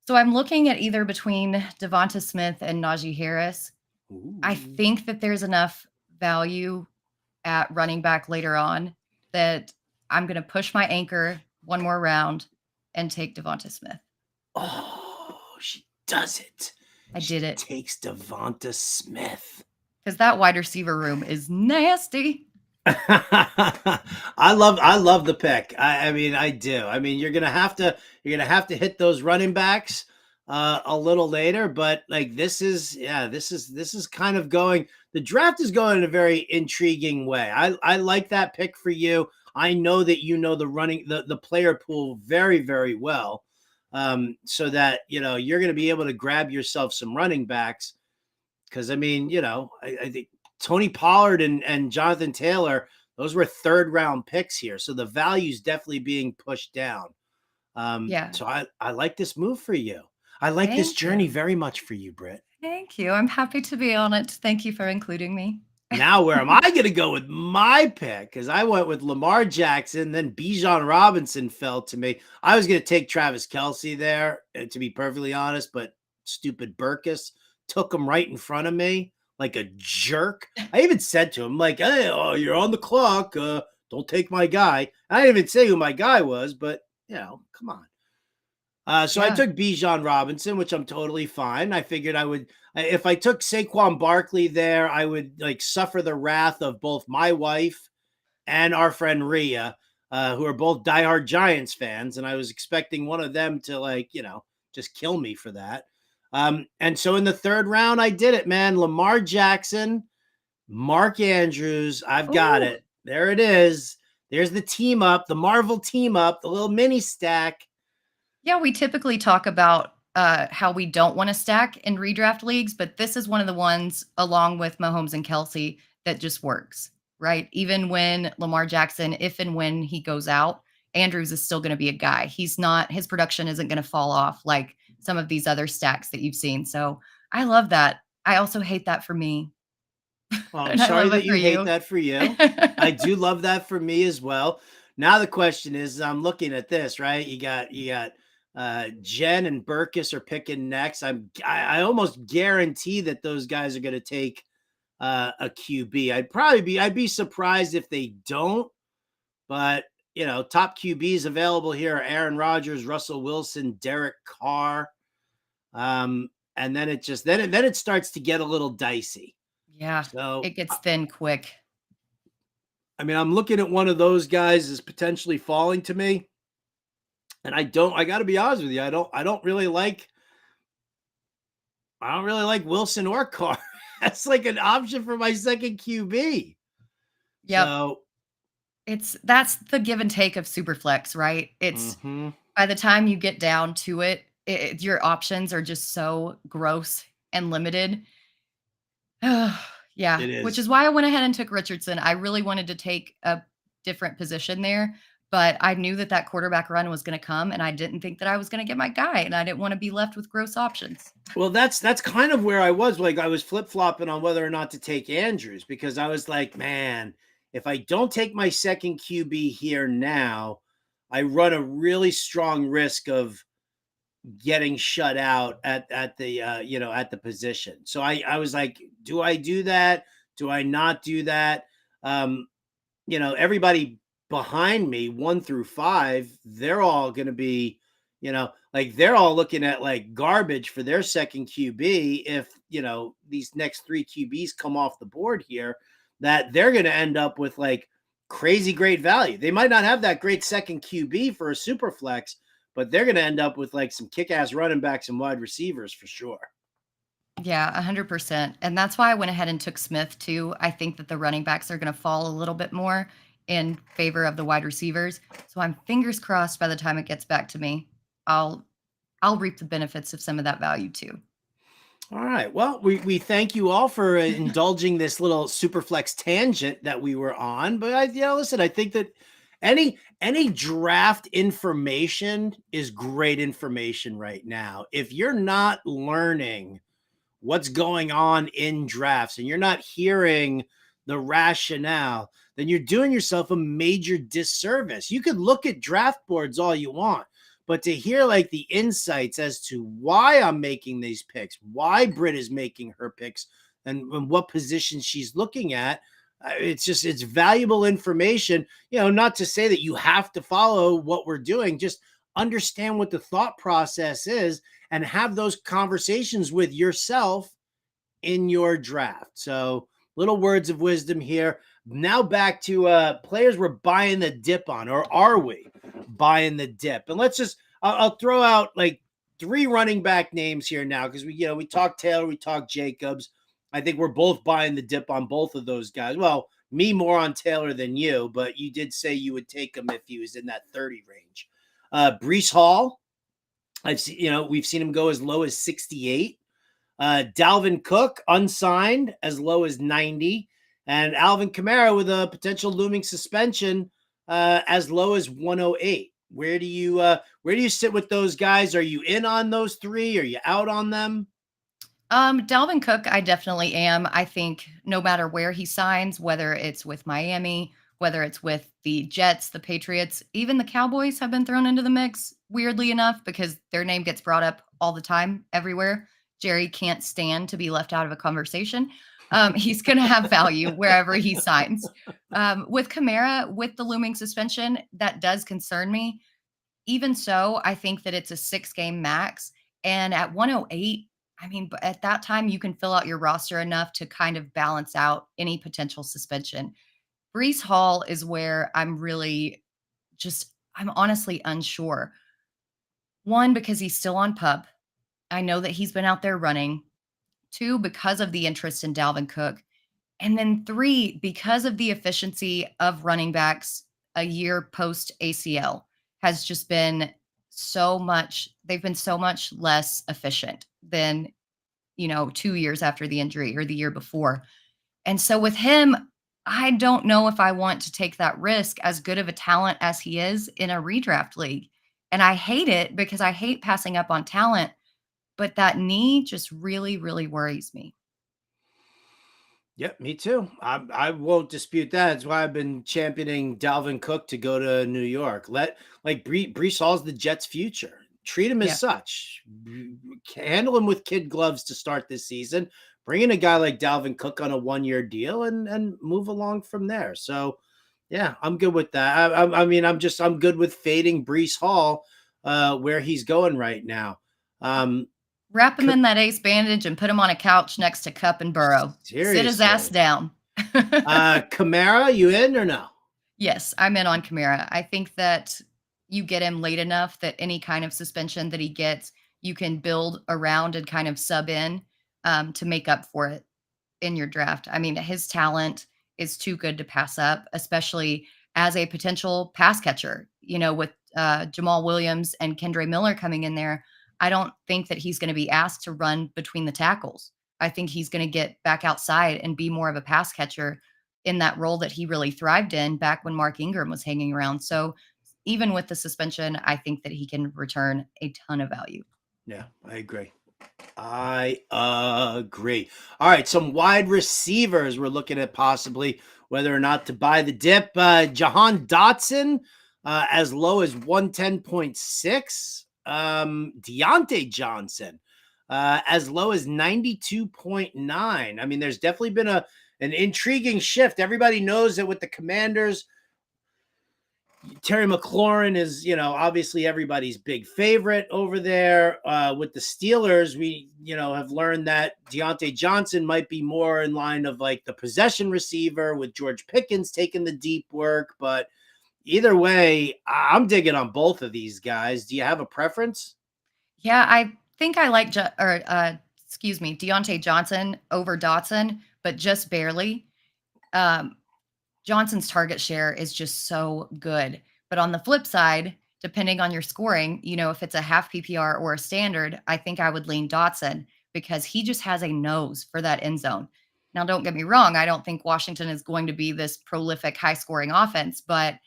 So I'm looking at either between Devonta Smith and Najee Harris. Ooh. I think that there's enough value at running back later on that I'm going to push my anchor one more round and take Devonta Smith. Oh, she does it. She did it. Takes Devonta Smith. Because that wide receiver room is nasty. I love the pick. I mean, I do. I mean, you're gonna have to hit those running backs a little later, but like this is kind of going. The draft is going in a very intriguing way. I like that pick for you. I know that you know the player pool very, very well, so that you're going to be able to grab yourself some running backs. Because I mean, I think Tony Pollard and Jonathan Taylor, those were third round picks here. So the value's definitely being pushed down. Yeah. So I like this move for you. I like this journey very much for you, Britt. Thank you. I'm happy to be on it. Thank you for including me. Now, where am I going to go with my pick? Because I went with Lamar Jackson, then Bijan Robinson fell to me. I was going to take Travis Kelce there, to be perfectly honest, but stupid Burkus took him right in front of me like a jerk. I even said to him, like, hey, you're on the clock. Don't take my guy. I didn't even say who my guy was, but, come on. So I took Bijan Robinson, which I'm totally fine. I figured if I took Saquon Barkley there, I would like suffer the wrath of both my wife and our friend Rhea, who are both diehard Giants fans. And I was expecting one of them to just kill me for that. And so in the third round, I did it, man. Lamar Jackson, Mark Andrews. I've got it. There it is. There's the team up, the Marvel team up, the little mini stack. Yeah, we typically talk about how we don't want to stack in redraft leagues, but this is one of the ones, along with Mahomes and Kelce, that just works, right? Even when Lamar Jackson, if and when he goes out, Andrews is still going to be a guy. His production isn't going to fall off like some of these other stacks that you've seen. So I love that. I also hate that for me. Well, I'm sorry that you hate that for you. I do love that for me as well. Now the question is, I'm looking at this, right? You got Jen and Burkus are picking next. I almost guarantee that those guys are going to take a QB. I'd be surprised if they don't, but top QBs available here are Aaron Rodgers, Russell Wilson, Derek Carr. And then it starts to get a little dicey. Yeah. So it gets thin quick. I mean, I'm looking at one of those guys as potentially falling to me. And I got to be honest with you. I don't really like Wilson or Carr. That's like an option for my second QB. Yep. So That's the give and take of Superflex, right? It's by the time you get down to your options are just so gross and limited. Yeah, it which is. is why I went ahead and took Richardson. I really wanted to take a different position there, but I knew that quarterback run was going to come, and I didn't think that I was going to get my guy, and I didn't want to be left with gross options. Well, that's kind of where I was. Like, I was flip-flopping on whether or not to take Andrews, because I was like, man, if I don't take my second QB here now, I run a really strong risk of getting shut out at the at the position. So I was like, do I do that? Do I not do that? Everybody behind me, 1 through 5, they're all going to be, like, they're all looking at like garbage for their second QB. If, these next 3 QBs come off the board here, that they're going to end up with like crazy great value. They might not have that great second QB for a super flex, but they're going to end up with like some kick-ass running backs and wide receivers for sure. Yeah, 100%. And that's why I went ahead and took Smith too. I think that the running backs are going to fall a little bit more in favor of the wide receivers. So I'm fingers crossed by the time it gets back to me, I'll reap the benefits of some of that value too. All right. Well, we thank you all for indulging this little Superflex tangent that we were on. But listen, I think that any draft information is great information right now. If you're not learning what's going on in drafts and you're not hearing the rationale, then you're doing yourself a major disservice. You could look at draft boards all you want, but to hear like the insights as to why I'm making these picks, why Britt is making her picks, and what position she's looking at, it's valuable information. Not to say that you have to follow what we're doing, just understand what the thought process is and have those conversations with yourself in your draft. So, little words of wisdom here. Now back to players we're buying the dip on, or are we buying the dip? And I'll throw out like 3 running back names here now, because we talked Taylor, we talked Jacobs. I think we're both buying the dip on both of those guys. Well, me more on Taylor than you, but you did say you would take him if he was in that 30 range. Breece Hall, we've seen him go as low as 68. Dalvin Cook, unsigned, as low as 90. And Alvin Kamara with a potential looming suspension, as low as 108. Where do you sit with those guys? Are you in on those 3? Are you out on them? Dalvin Cook, I definitely am. I think no matter where he signs, whether it's with Miami, whether it's with the Jets, the Patriots, even the Cowboys have been thrown into the mix, weirdly enough, because their name gets brought up all the time, everywhere. Jerry can't stand to be left out of a conversation. He's going to have value wherever he signs. With Kamara, with the looming suspension, that does concern me. Even so, I think that it's a 6-game max. And at 108, I mean, at that time, you can fill out your roster enough to kind of balance out any potential suspension. Breece Hall is where I'm honestly unsure. 1, because he's still on PUP. I know that he's been out there running. 2, because of the interest in Dalvin Cook. And then 3, because of the efficiency of running backs a year post ACL has just been they've been so much less efficient than, 2 years after the injury or the year before. And so with him, I don't know if I want to take that risk, as good of a talent as he is, in a redraft league. And I hate it because I hate passing up on talent, but that knee just really, really worries me. Yep, me too. I won't dispute that. That's why I've been championing Dalvin Cook to go to New York. Breece Hall's the Jets' future. Treat him as such. Handle him with kid gloves to start this season. Bring in a guy like Dalvin Cook on a 1-year deal and move along from there. So, yeah, I'm good with that. I'm good with fading Breece Hall where he's going right now. Wrap him in that ace bandage and put him on a couch next to Cup and Burrow. Seriously. Sit his ass down. Kamara, you in or no? Yes, I'm in on Kamara. I think that you get him late enough that any kind of suspension that he gets, you can build around and kind of sub in to make up for it in your draft. I mean, his talent is too good to pass up, especially as a potential pass catcher. With Jamal Williams and Kendre Miller coming in there, I don't think that he's going to be asked to run between the tackles. I think he's going to get back outside and be more of a pass catcher in that role that he really thrived in back when Mark Ingram was hanging around. So even with the suspension, I think that he can return a ton of value. Yeah, I agree. All right, some wide receivers we're looking at possibly whether or not to buy the dip. Jahan Dotson as low as 110.6. Deontay Johnson as low as 92.9. I mean, there's definitely been an intriguing shift. Everybody knows that with the Commanders, Terry McLaurin is, obviously everybody's big favorite over there. With the Steelers, we, have learned that Deontay Johnson might be more in line of like the possession receiver with George Pickens taking the deep work. But either way, I'm digging on both of these guys. Do you have a preference? Yeah, I think I like, Deontay Johnson over Dotson, but just barely. Johnson's target share is just so good. But on the flip side, depending on your scoring, if it's a half PPR or a standard, I think I would lean Dotson because he just has a nose for that end zone. Now, don't get me wrong. I don't think Washington is going to be this prolific, high scoring offense, but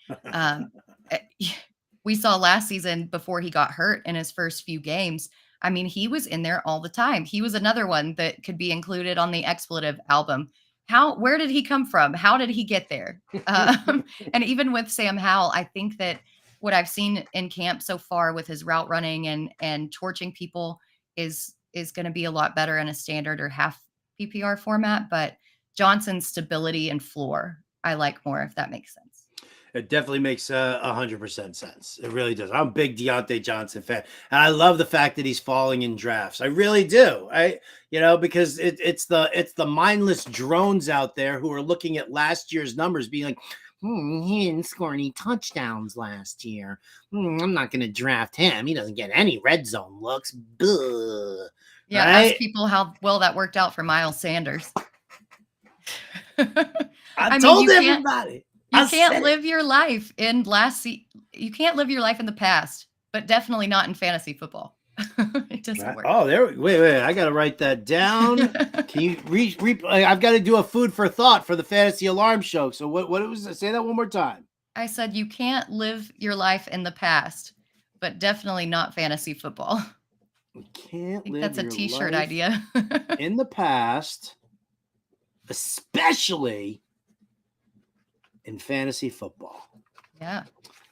we saw last season before he got hurt in his first few games. I mean, he was in there all the time. He was another one that could be included on the expletive album. Where did he come from? How did he get there? And even with Sam Howell, I think that what I've seen in camp so far with his route running and torching people is going to be a lot better in a standard or half PPR format. But Johnson's stability and floor, I like more, if that makes sense. It definitely makes 100% sense. It really does. I'm a big Deontay Johnson fan, and I love the fact that he's falling in drafts. I really do. Because it's the mindless drones out there who are looking at last year's numbers, being like, he didn't score any touchdowns last year. I'm not going to draft him. He doesn't get any red zone looks. Buh. Yeah, right? ask people how well that worked out for Miles Sanders. I told everybody. You can't live your life in you can't live your life in the past, but definitely not in fantasy football. It doesn't work. Oh, wait. I got to write that down. Can you I've got to do a food for thought for the Fantasy Alarm Show. So what was it? Say that one more time. I said you can't live your life in the past, but definitely not fantasy football. You can't live that's a t-shirt idea. In the past, especially in fantasy football. Yeah.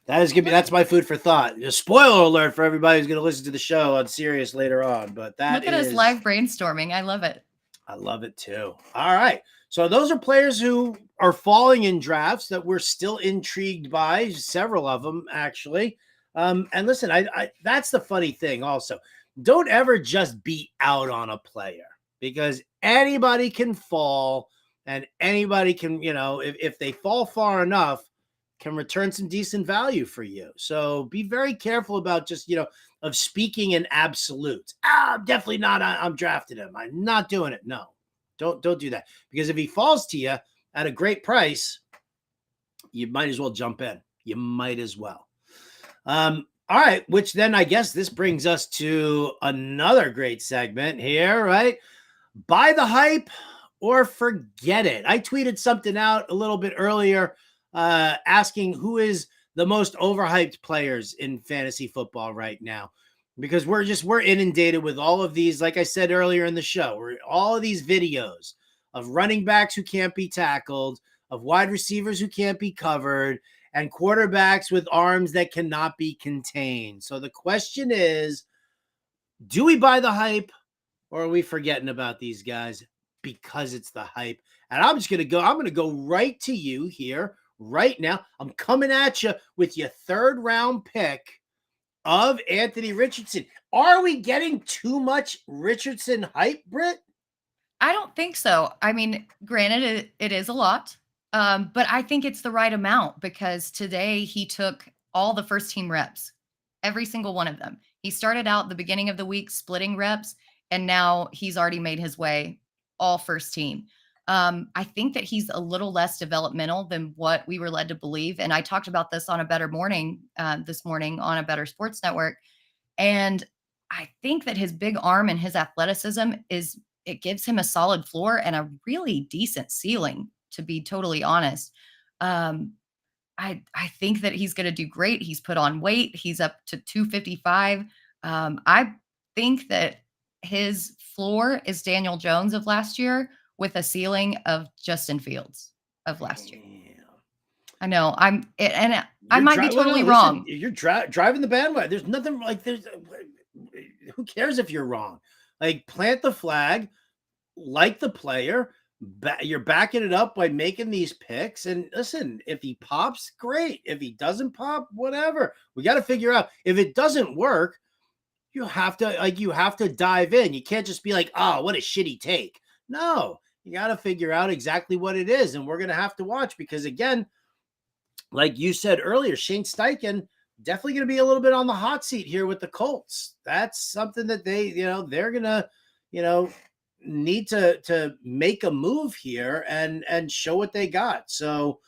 That's my food for thought. A spoiler alert for everybody who's going to listen to the show on Sirius later on. But look at us live brainstorming. I love it. I love it too. All right. So those are players who are falling in drafts that we're still intrigued by, several of them actually. And listen, I that's the funny thing also. Don't ever just be out on a player because anybody can fall. And anybody can, if they fall far enough, can return some decent value for you. So be very careful about just, of speaking in absolutes. I'm definitely not. I'm drafting him. I'm not doing it. No, don't do that. Because if he falls to you at a great price, you might as well jump in. You might as well. All right. Which then I guess this brings us to another great segment here, right? Buy the hype or forget it. I tweeted something out a little bit earlier asking who is the most overhyped players in fantasy football right now, because we're inundated with all of these, like I said earlier in the show, all of these videos of running backs who can't be tackled, of wide receivers who can't be covered, and quarterbacks with arms that cannot be contained. So the question is, do we buy the hype or are we forgetting about these guys? Because it's the hype. And I'm going to go right to you here right now. I'm coming at you with your third round pick of Anthony Richardson. Are we getting too much Richardson hype, Britt? I don't think so. I mean, granted, it is a lot. But I think it's the right amount because today he took all the first team reps, every single one of them. He started out the beginning of the week splitting reps, and now he's already made his way all first team. I think that he's a little less developmental than what we were led to believe. And I talked about this on a Better Morning this morning on a Better Sports Network. And I think that his big arm and his athleticism it gives him a solid floor and a really decent ceiling, to be totally honest. Um, I think that he's going to do great. He's put on weight. He's up to 255. I think that his floor is Daniel Jones of last year with a ceiling of Justin Fields of last year. I know I might be totally wrong. You're driving the bandwagon. There's nothing like who cares if you're wrong? Like, plant the flag, like the player. You're backing it up by making these picks. And listen, if he pops, great. If he doesn't pop, whatever. We got to figure out if it doesn't work. You have to dive in. You can't just be like, oh, what a shitty take. No, you got to figure out exactly what it is. And we're going to have to watch because, again, like you said earlier, Shane Steichen definitely going to be a little bit on the hot seat here with the Colts. That's something that they're going to, need to make a move here and show what they got. So,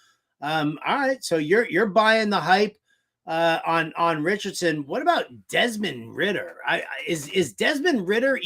all right. So you're buying the hype on Richardson. What about Desmond Ridder? Is Desmond Ridder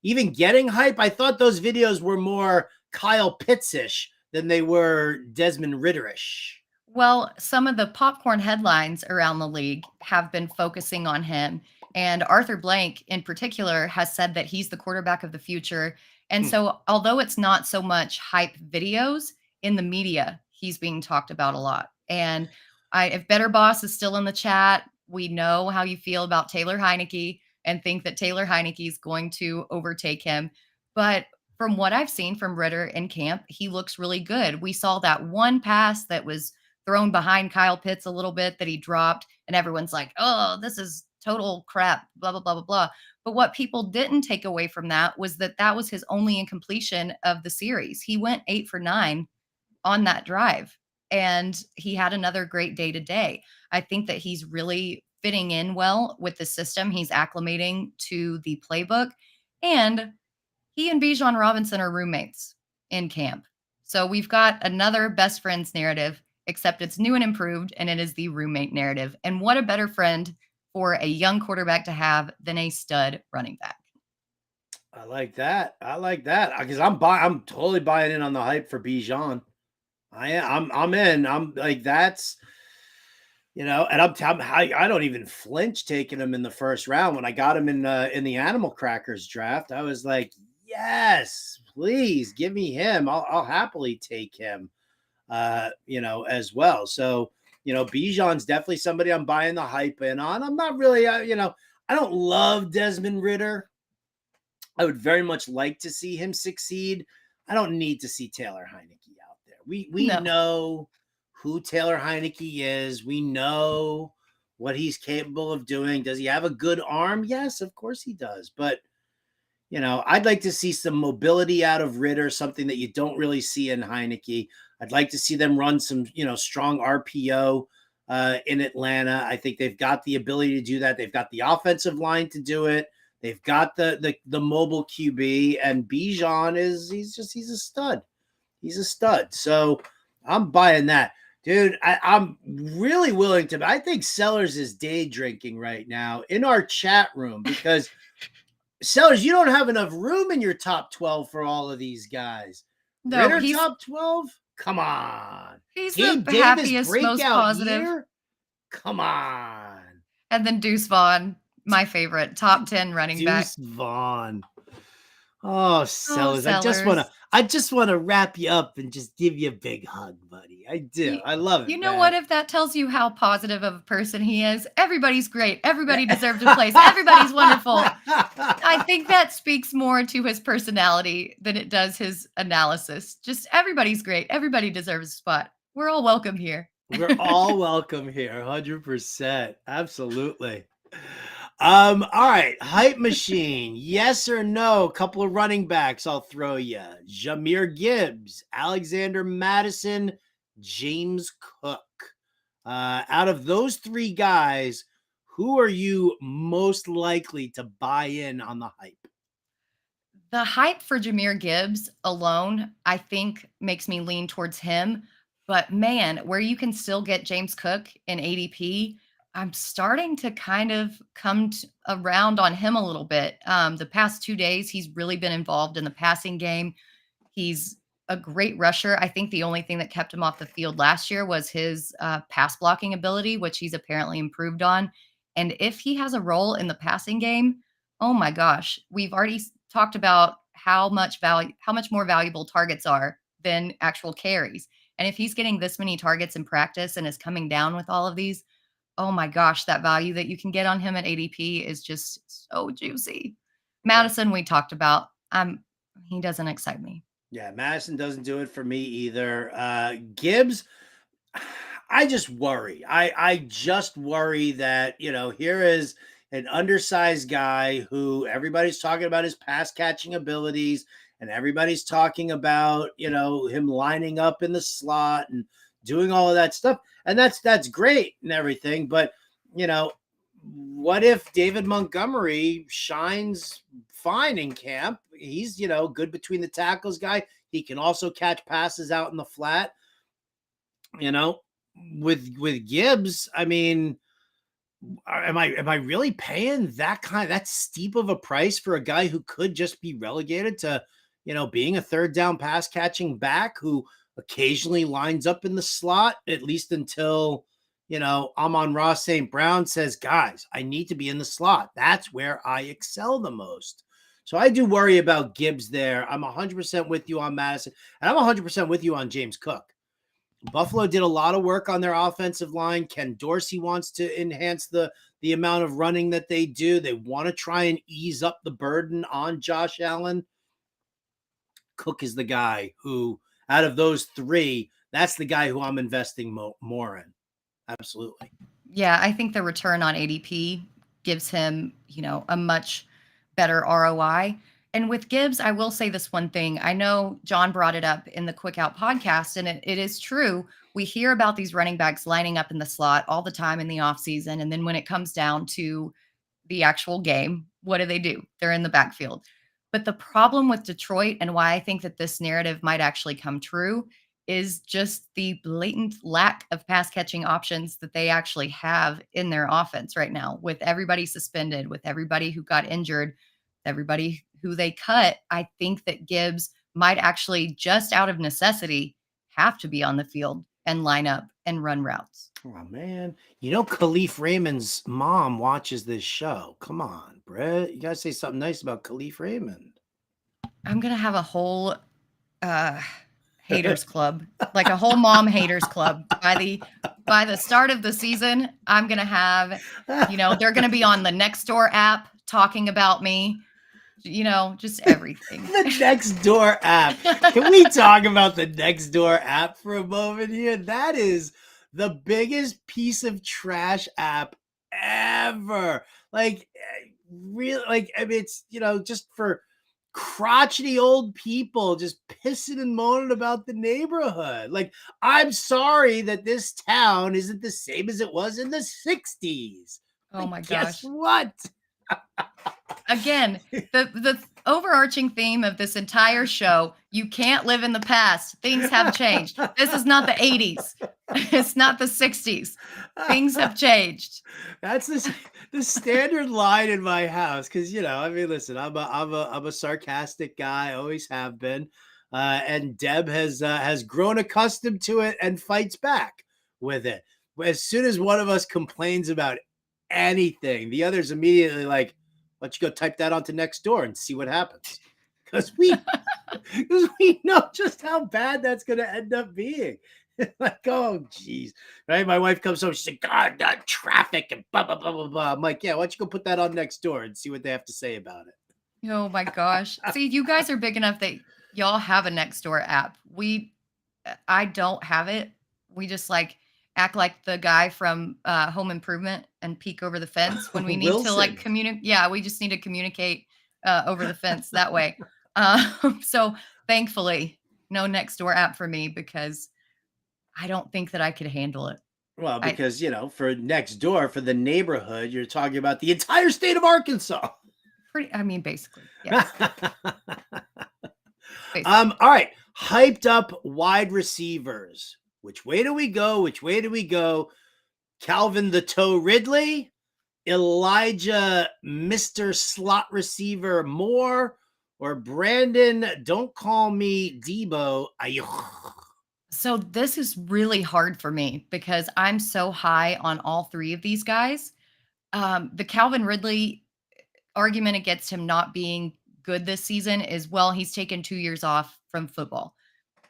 even getting hype? I thought those videos were more Kyle Pitts-ish than they were Desmond Ridderish. Well, some of the popcorn headlines around the league have been focusing on him. And Arthur Blank in particular has said that he's the quarterback of the future. And so although it's not so much hype videos in the media, he's being talked about a lot. And if Better Boss is still in the chat, we know how you feel about Taylor Heineke and think that Taylor Heineke is going to overtake him. But from what I've seen from Ridder in camp, he looks really good. We saw that one pass that was thrown behind Kyle Pitts a little bit that he dropped, and everyone's like, oh, this is total crap, blah, blah, blah, blah, blah. But what people didn't take away from that was that was his only incompletion of the series. He went 8 for 9 on that drive, and he had another great day today. I think that he's really fitting in well with the system. He's acclimating to the playbook, and he and Bijan Robinson are roommates in camp. So we've got another best friends narrative, except it's new and improved, and it is the roommate narrative. And what a better friend for a young quarterback to have than a stud running back. I like that because I'm totally buying in on the hype for Bijan. I'm in. I'm like, that's, and I don't even flinch taking him in the first round. When I got him in the Animal Crackers draft, I was like, yes, please give me him. I'll happily take him, as well. So, Bijan's definitely somebody I'm buying the hype in on. I'm not really, I don't love Desmond Ridder. I would very much like to see him succeed. I don't need to see Taylor Heineke out there. We know who Taylor Heineke is. We know what he's capable of doing. Does he have a good arm? Yes, of course he does. But, I'd like to see some mobility out of Ridder, something that you don't really see in Heineke. I'd like to see them run some, strong RPO in Atlanta. I think they've got the ability to do that. They've got the offensive line to do it. They've got the mobile QB, and Bijan he's a stud. He's a stud. So I'm buying that. Dude, I'm really willing to. I think Sellers is day drinking right now in our chat room because Sellers, you don't have enough room in your top 12 for all of these guys. No, Ridder top 12? Come on. He's the happiest, most positive. Year? Come on. And then Deuce Vaughn, my favorite, top 10 running back. Deuce Vaughn. Oh, Sellers. I just want to wrap you up and just give you a big hug, buddy. I do. I love it. You know what? If that tells you how positive of a person he is, everybody's great. Everybody deserves a place. Everybody's wonderful. I think that speaks more to his personality than it does his analysis. Just everybody's great. Everybody deserves a spot. We're all welcome here. We're all welcome here. 100%. Absolutely. All right. Hype machine. Yes or no? A couple of running backs I'll throw you. Jahmyr Gibbs, Alexander Madison, James Cook. Out of those three guys, who are you most likely to buy in on the hype? The hype for Jahmyr Gibbs alone, I think, makes me lean towards him. But man, where you can still get James Cook in ADP, I'm starting to kind of come around on him a little bit. The past 2 days, he's really been involved in the passing game. He's a great rusher. I think the only thing that kept him off the field last year was his pass blocking ability, which he's apparently improved on. And if he has a role in the passing game, oh my gosh, we've already talked about how much more valuable targets are than actual carries. And if he's getting this many targets in practice and is coming down with all of these, oh my gosh, that value that you can get on him at ADP is just so juicy. Madison, we talked about. He doesn't excite me. Yeah, Madison doesn't do it for me either. Gibbs, I just worry. I just worry that, here is an undersized guy who everybody's talking about his pass catching abilities, and everybody's talking about, him lining up in the slot and doing all of that stuff. And that's great and everything. But, what if David Montgomery shines fine in camp? He's, good between the tackles guy. He can also catch passes out in the flat. With Gibbs, I mean, am I really paying that steep of a price for a guy who could just be relegated to, being a third down pass catching back who occasionally lines up in the slot, at least until, Amon-Ra St. Brown says, guys, I need to be in the slot. That's where I excel the most. So I do worry about Gibbs there. I'm 100% with you on Madison, and I'm 100% with you on James Cook. Buffalo did a lot of work on their offensive line. Ken Dorsey wants to enhance the amount of running that they do. They want to try and ease up the burden on Josh Allen. Cook is the guy who, out of those three, that's the guy who I'm investing more in. Absolutely. Yeah, I think the return on ADP gives him, a much better ROI. And with Gibbs, I will say this one thing. I know John brought it up in the Quick Out podcast, and it is true. We hear about these running backs lining up in the slot all the time in the offseason. And then when it comes down to the actual game, what do? They're in the backfield. But the problem with Detroit, and why I think that this narrative might actually come true, is just the blatant lack of pass catching options that they actually have in their offense right now. With everybody suspended, with everybody who got injured, everybody who they cut, I think that Gibbs might actually, just out of necessity, have to be on the field and line up and run routes. Oh, man. Khalif Raymond's mom watches this show. Come on, Britt. You got to say something nice about Khalif Raymond. I'm going to have a whole haters club, like a whole mom haters club. By the start of the season, I'm going to have, they're going to be on the Nextdoor app talking about me. Just everything. The Nextdoor app. Can we talk about the Nextdoor app for a moment here? That is the biggest piece of trash app ever. It's, just for crotchety old people just pissing and moaning about the neighborhood. I'm sorry that this town isn't the same as it was in the 60s. Oh my gosh. Guess what? Again, the overarching theme of this entire show, you can't live in the past. Things have changed. This is not the 80s. It's not the 60s. Things have changed. That's the standard line in my house. Cause listen, I'm a sarcastic guy. Always have been. And Deb has grown accustomed to it and fights back with it. As soon as one of us complains about anything, the other's immediately like, why don't you go type that onto Nextdoor and see what happens? Because we know just how bad that's going to end up being. Oh, geez. Right? My wife comes home. She's like, God, that traffic and blah, blah, blah, blah, blah. I'm like, yeah, why don't you go put that on Nextdoor and see what they have to say about it? Oh, my gosh. See, you guys are big enough that y'all have a Nextdoor app. I don't have it. We just act like the guy from Home Improvement and peek over the fence when we need to communicate. Yeah, we just need to communicate over the fence that way. So thankfully, no Nextdoor app for me, because I don't think that I could handle it. Well, I because, for next door, for the neighborhood, you're talking about the entire state of Arkansas. basically, yes. All right. Hyped up wide receivers. Which way do we go? Which way do we go? Calvin the Toe Ridley, Elijah Mr. Slot Receiver Moore, or Brandon Don't Call Me Debo Ayuk. So this is really hard for me because I'm so high on all three of these guys. The Calvin Ridley argument against him not being good this season is, well, he's taken 2 years off from football.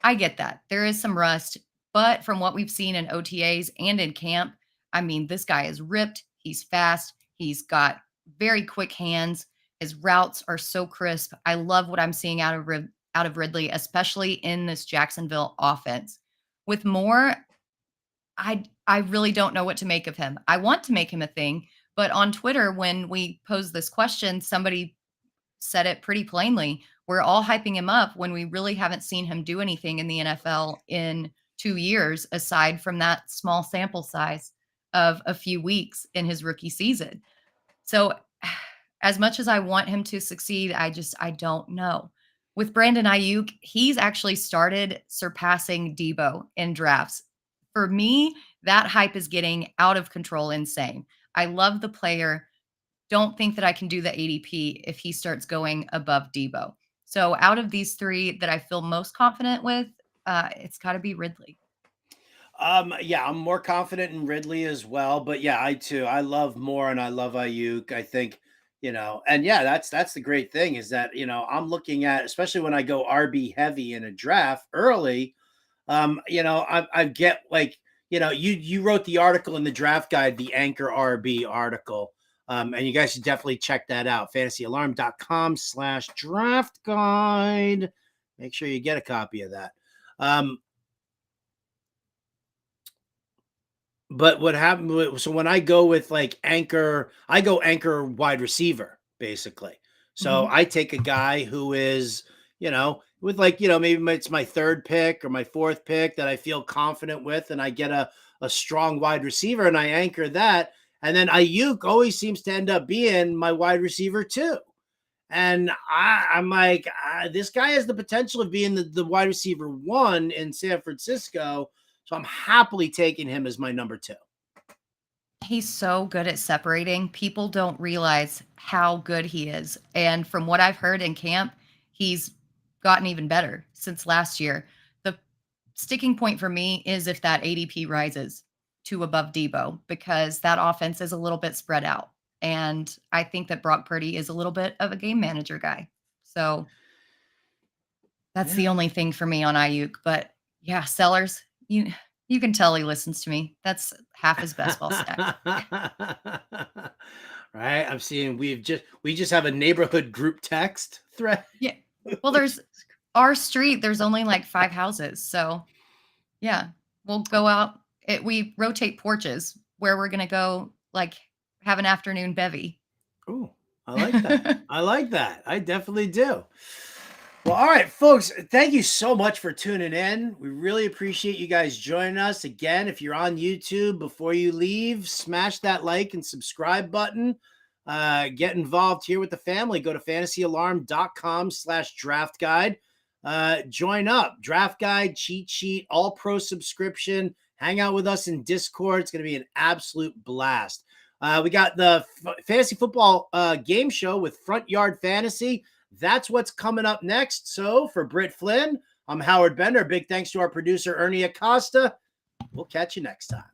I get that. There is some rust, but from what we've seen in OTAs and in camp, this guy is ripped. He's fast. He's got very quick hands. His routes are so crisp. I love what I'm seeing out of Ridley, especially in this Jacksonville offense. With Moore, I really don't know what to make of him. I want to make him a thing, but on Twitter, when we posed this question, somebody said it pretty plainly. We're all hyping him up when we really haven't seen him do anything in the NFL in 2 years, aside from that small sample size of a few weeks in his rookie season. So as much as I want him to succeed, I don't know. With Brandon Ayuk, he's actually started surpassing Debo in drafts. For me, that hype is getting out of control, insane. I love the player. Don't think that I can do the ADP if he starts going above Debo. So out of these three that I feel most confident with, it's got to be Ridley. Yeah, I'm more confident in Ridley as well, but yeah, I love Moore and I love Ayuk. I think, and yeah, that's the great thing is that, I'm looking at, especially when I go RB heavy in a draft early, I get like, you wrote the article in the draft guide, the Anchor RB article. And you guys should definitely check that out. fantasyalarm.com/draft guide. Make sure you get a copy of that. But what happened? So when I go with like anchor, I go anchor wide receiver basically. So Mhm. I take a guy who is, with like, maybe it's my third pick or my fourth pick that I feel confident with, and I get a strong wide receiver and I anchor that. And then Ayuk always seems to end up being my wide receiver too. And I'm like, this guy has the potential of being the wide receiver one in San Francisco. So I'm happily taking him as my number 2. He's so good at separating. People don't realize how good he is. And from what I've heard in camp, he's gotten even better since last year. The sticking point for me is if that ADP rises to above Debo, because that offense is a little bit spread out. And I think that Brock Purdy is a little bit of a game manager guy. So that's the Yeah. only thing for me on Ayuk. But yeah, Sellers, you can tell he listens to me. That's half his best ball stack. Right. I'm seeing we just have a neighborhood group text thread. Yeah. Well, there's our street, there's only like 5 houses. So yeah, we'll go out. We rotate porches where we're gonna go like have an afternoon bevy. Oh, I like that. I like that. I definitely do. Well, all right, folks, thank you so much for tuning in. We really appreciate you guys joining us. Again, if you're on YouTube, before you leave, smash that like and subscribe button. Get involved here with the family. Go to fantasyalarm.com/draft guide. Join up. Draft guide, cheat sheet, all pro subscription. Hang out with us in Discord. It's going to be an absolute blast. We got the fantasy football game show with Front Yard Fantasy. That's what's coming up next. So for Britt Flynn, I'm Howard Bender. Big thanks to our producer, Ernie Acosta. We'll catch you next time.